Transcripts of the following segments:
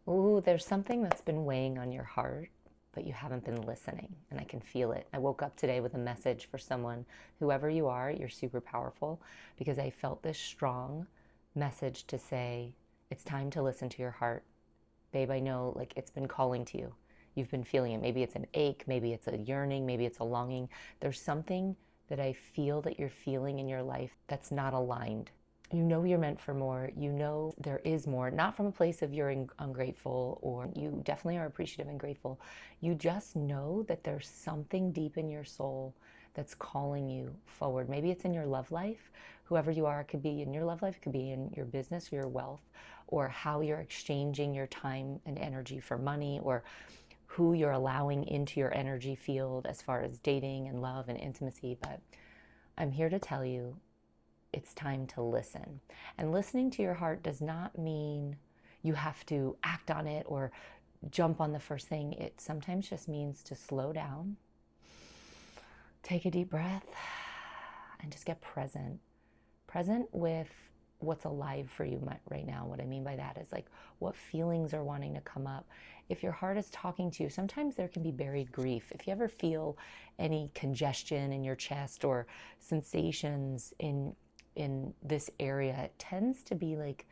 Ooh, there's something that's been weighing on your heart, but you haven't been listening, and I can feel it. I woke up today with a message for someone, whoever you are, you're super powerful, because I felt this strong message to say, it's time to listen to your heart. Babe, I know like it's been calling to you. You've been feeling it. Maybe it's an ache, maybe it's a yearning, maybe it's a longing. There's something that I feel that you're feeling in your life that's not aligned. You know you're meant for more. You know there is more, not from a place of you're ungrateful, or you definitely are appreciative and grateful. You just know that there's something deep in your soul that's calling you forward. Maybe it's in your love life. Whoever you are, it could be in your love life, it could be in your business or your wealth, or how you're exchanging your time and energy for money, or who you're allowing into your energy field as far as dating and love and intimacy. But I'm here to tell you it's time to listen. And listening to your heart does not mean you have to act on it or jump on the first thing. It sometimes just means to slow down, take a deep breath, and just get present. Present with what's alive for you right now. What I mean by that is like what feelings are wanting to come up. If your heart is talking to you, sometimes there can be buried grief. If you ever feel any congestion in your chest or sensations in this area, it tends to be like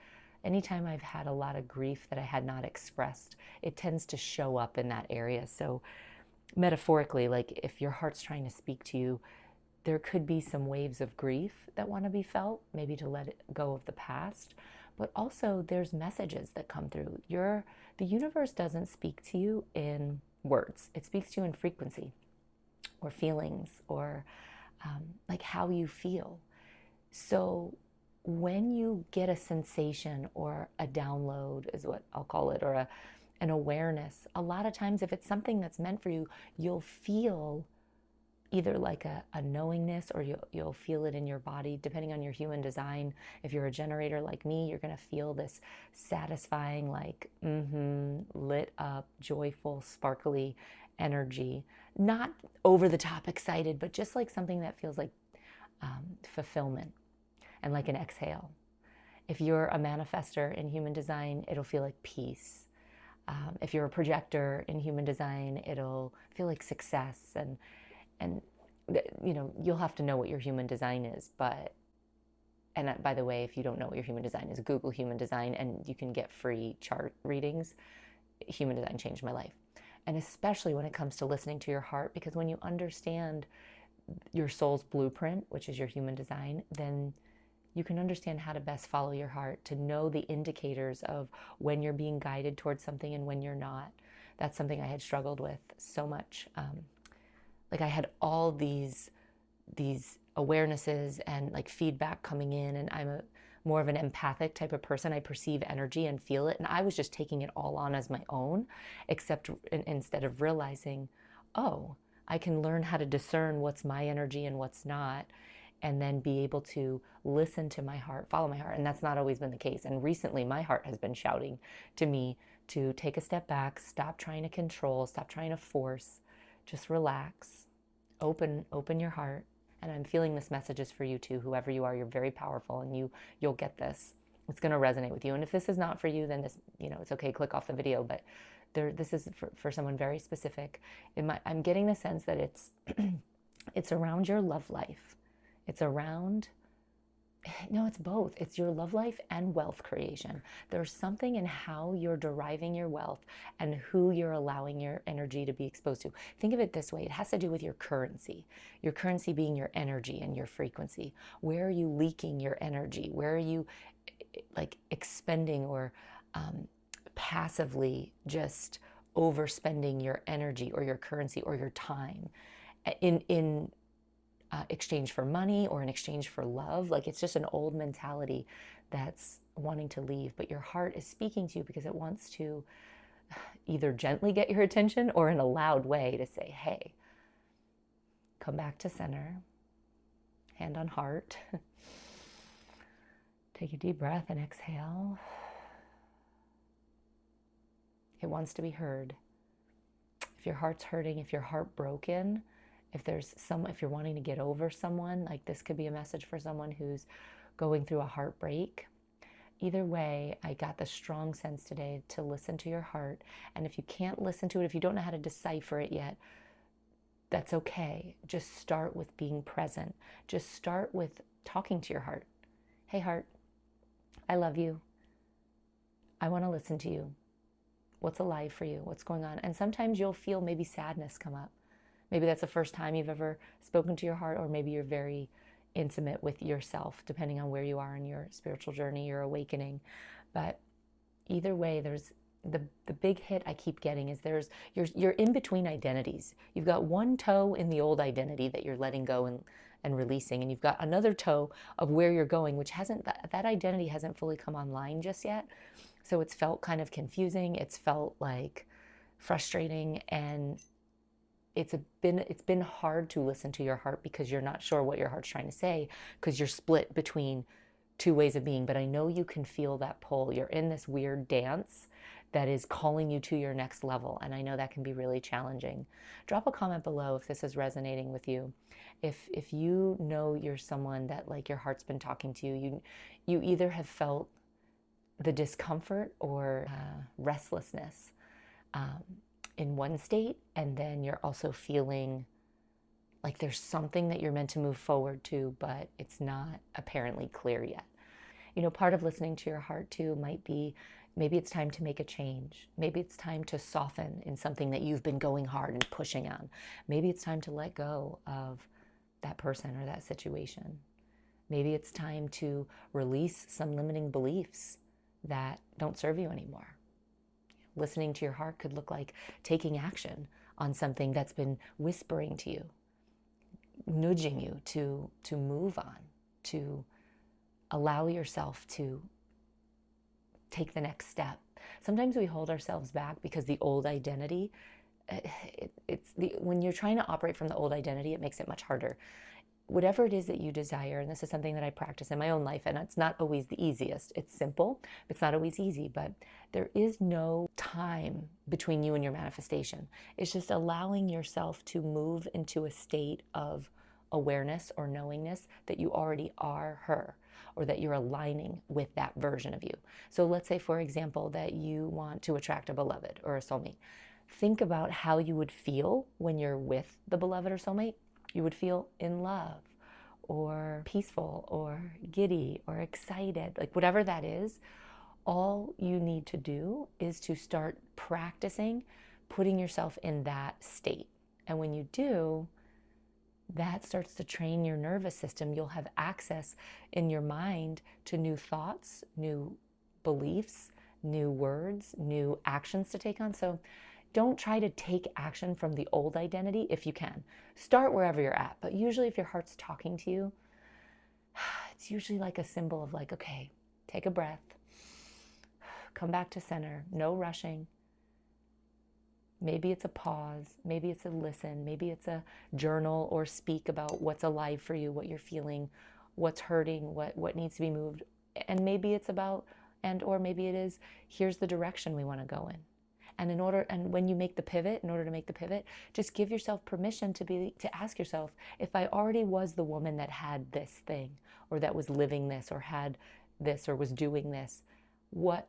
anytime I've had a lot of grief that I had not expressed, it tends to show up in that area. So metaphorically, like if your heart's trying to speak to you, there could be some waves of grief that want to be felt, maybe to let it go of the past. But also there's messages that come through. The universe doesn't speak to you in words. It speaks to you in frequency or feelings or like how you feel. So when you get a sensation or a download is what I'll call it, or an awareness, a lot of times if it's something that's meant for you, you'll feel either like a knowingness, or you'll feel it in your body, depending on your human design. If you're a generator like me, you're going to feel this satisfying, like lit up, joyful, sparkly energy. Not over the top excited, but just like something that feels like fulfillment and like an exhale. If you're a manifester in human design, it'll feel like peace. If you're a projector in human design, it'll feel like success. And you'll have to know what your human design is. But and by the way, if you don't know what your human design is, Google human design and you can get free chart readings. Human design changed my life. And especially when it comes to listening to your heart, because when you understand your soul's blueprint, which is your human design, then you can understand how to best follow your heart, to know the indicators of when you're being guided towards something and when you're not. That's something I had struggled with so much. Like I had all these awarenesses and like feedback coming in, and I'm more of an empathic type of person. I perceive energy and feel it, and I was just taking it all on as my own, except instead of realizing, oh, I can learn how to discern what's my energy and what's not, and then be able to listen to my heart, follow my heart. And that's not always been the case. And recently my heart has been shouting to me to take a step back, stop trying to control, stop trying to force, just relax, open your heart. And I'm feeling this message is for you too. Whoever you are, you're very powerful, and you'll get this. It's going to resonate with you. And if this is not for you, then this, it's okay, click off the video. But this is for someone very specific. I'm getting the sense that it's around your love life. It's around, no, it's both. It's your love life and wealth creation. There's something in how you're deriving your wealth and who you're allowing your energy to be exposed to. Think of it this way. It has to do with your currency being your energy and your frequency. Where are you leaking your energy? Where are you like expending or passively just overspending your energy or your currency or your time in exchange for money or in exchange for love? Like it's just an old mentality that's wanting to leave, but your heart is speaking to you because it wants to either gently get your attention or in a loud way to say, hey, come back to center, hand on heart. Take a deep breath and exhale. It wants to be heard. If your heart's hurting, if you're heartbroken, if you're wanting to get over someone, like this could be a message for someone who's going through a heartbreak. either way, I got the strong sense today to listen to your heart. And if you can't listen to it, if you don't know how to decipher it yet, that's okay. Just start with being present. Just start with talking to your heart. Hey, heart, I love you. I want to listen to you. What's alive for you? What's going on? And sometimes you'll feel maybe sadness come up. Maybe that's the first time you've ever spoken to your heart, or maybe you're very intimate with yourself, depending on where you are in your spiritual journey, your awakening. But either way, there's the big hit I keep getting is you're in between identities. You've got one toe in the old identity that you're letting go and releasing, and you've got another toe of where you're going, which that identity hasn't fully come online just yet. So it's felt kind of confusing. It's felt like frustrating, and it's been hard to listen to your heart because you're not sure what your heart's trying to say, because you're split between two ways of being. But I know you can feel that pull. You're in this weird dance that is calling you to your next level, and I know that can be really challenging. Drop a comment below if this is resonating with you. If you know you're someone that, like, your heart's been talking to you, you either have felt the discomfort or restlessness in one state, and then you're also feeling like there's something that you're meant to move forward to, but it's not apparently clear yet. You know, part of listening to your heart too might be, maybe it's time to make a change. Maybe it's time to soften in something that you've been going hard and pushing on. Maybe it's time to let go of that person or that situation. Maybe it's time to release some limiting beliefs that don't serve you anymore. Listening to your heart could look like taking action on something that's been whispering to you, nudging you to move on, to allow yourself to take the next step. Sometimes we hold ourselves back because the old identity, when you're trying to operate from the old identity, it makes it much harder. Whatever it is that you desire, and this is something that I practice in my own life, and it's not always the easiest. It's simple, it's not always easy, but there is no time between you and your manifestation. It's just allowing yourself to move into a state of awareness or knowingness that you already are her, or that you're aligning with that version of you. So let's say, for example, that you want to attract a beloved or a soulmate. Think about how you would feel when you're with the beloved or soulmate. You would feel in love, or peaceful, or giddy, or excited, like whatever that is. All you need to do is to start practicing putting yourself in that state. And when you do, that starts to train your nervous system. You'll have access in your mind to new thoughts, new beliefs, new words, new actions to take on. So don't try to take action from the old identity if you can. Start wherever you're at. But usually if your heart's talking to you, it's usually like a symbol of like, okay, take a breath, come back to center, no rushing. Maybe it's a pause, maybe it's a listen, maybe it's a journal or speak about what's alive for you, what you're feeling, what's hurting, what needs to be moved. And maybe it's about, or maybe it is, here's the direction we want to go in. And when you make the pivot, in order to make the pivot, just give yourself permission to ask yourself, if I already was the woman that had this thing, or that was living this, or had this, or was doing this, what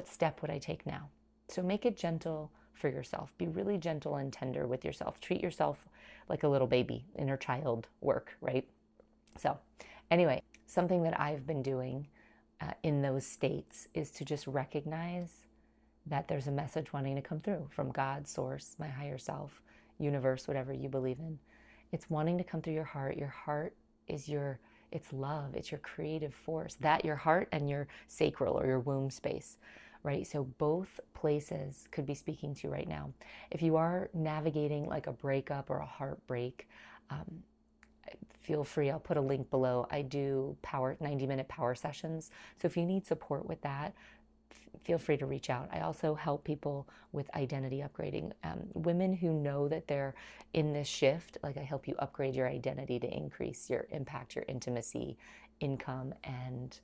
step would I take now? So make it gentle for yourself. Be really gentle and tender with yourself. Treat yourself like a little baby, inner child work, right? So anyway, something that I've been doing in those states is to just recognize that there's a message wanting to come through from God, source, my higher self, universe, whatever you believe in. It's wanting to come through your heart. Your heart is it's love. It's your creative force. That, your heart, and your sacral or your womb space, right? So both places could be speaking to you right now. If you are navigating like a breakup or a heartbreak, feel free. I'll put a link below. I do 90-minute power sessions. So if you need support with that, feel free to reach out. I also help people with identity upgrading. Women who know that they're in this shift, like I help you upgrade your identity to increase your impact, your intimacy, income, and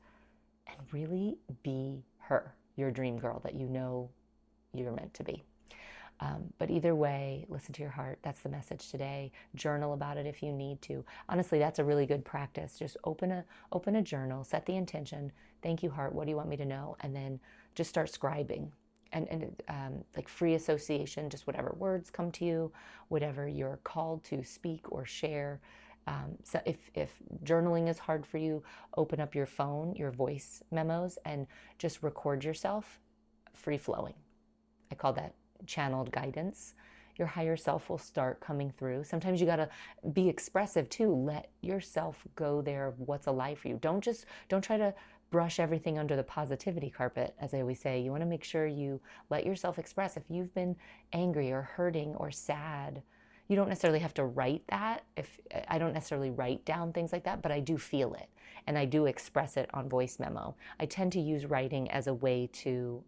really be her, your dream girl that you know you're meant to be. But either way, listen to your heart. That's the message today. Journal about it if you need to. Honestly, that's a really good practice. Just open a journal, set the intention. Thank you, heart. What do you want me to know? And then just start scribing. And like free association, just whatever words come to you, whatever you're called to speak or share. So if journaling is hard for you, open up your phone, your voice memos, and just record yourself free flowing. I call that channeled guidance. Your higher self will start coming through. Sometimes you gotta be expressive too. Let yourself go there of what's alive for you. Don't try to brush everything under the positivity carpet, as I always say. You want to make sure you let yourself express. If you've been angry or hurting or sad, you don't necessarily have to write that. If I don't necessarily write down things like that, but I do feel it and I do express it on voice memo. I tend to use writing as a way to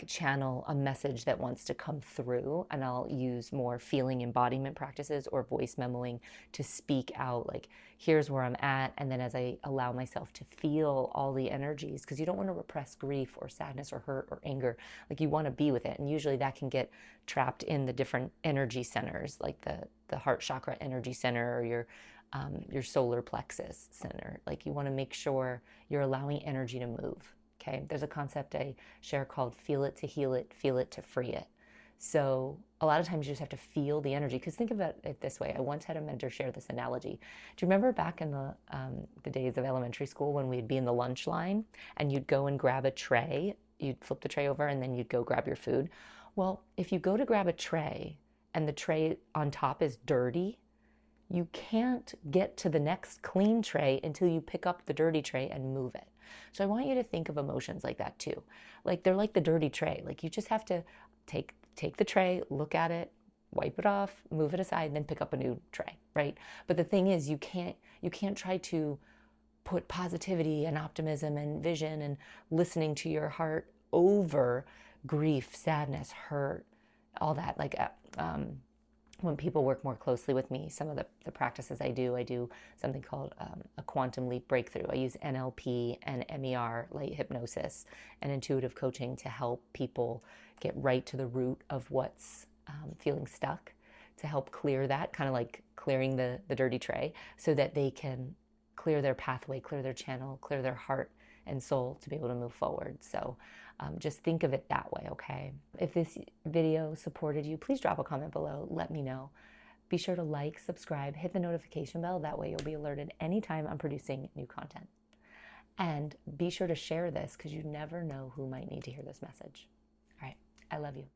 channel a message that wants to come through, and I'll use more feeling embodiment practices or voice memoing to speak out, like, here's where I'm at, and then as I allow myself to feel all the energies, because you don't want to repress grief or sadness or hurt or anger. Like, you want to be with it, and usually that can get trapped in the different energy centers, like the heart chakra energy center or your solar plexus center. Like, you want to make sure you're allowing energy to move. Okay, there's a concept I share called feel it to heal it, feel it to free it. So a lot of times you just have to feel the energy, because think about it this way. I once had a mentor share this analogy. Do you remember back in the days of elementary school when we'd be in the lunch line and you'd go and grab a tray, you'd flip the tray over and then you'd go grab your food? Well, if you go to grab a tray and the tray on top is dirty, you can't get to the next clean tray until you pick up the dirty tray and move it. So I want you to think of emotions like that too. Like, they're like the dirty tray. Like, you just have to take the tray, look at it, wipe it off, move it aside, and then pick up a new tray, right? But the thing is, you can't try to put positivity and optimism and vision and listening to your heart over grief, sadness, hurt, all that. Like, when people work more closely with me, some of the practices I do something called a quantum leap breakthrough. I use NLP and MER, light hypnosis, and intuitive coaching to help people get right to the root of what's feeling stuck, to help clear that, kind of like clearing the dirty tray, so that they can clear their pathway, clear their channel, clear their heart and soul to be able to move forward. So just think of it that way, okay? If this video supported you, please drop a comment below. Let me know. Be sure to like, subscribe, hit the notification bell. That way you'll be alerted anytime I'm producing new content. And be sure to share this, because you never know who might need to hear this message. All right, I love you.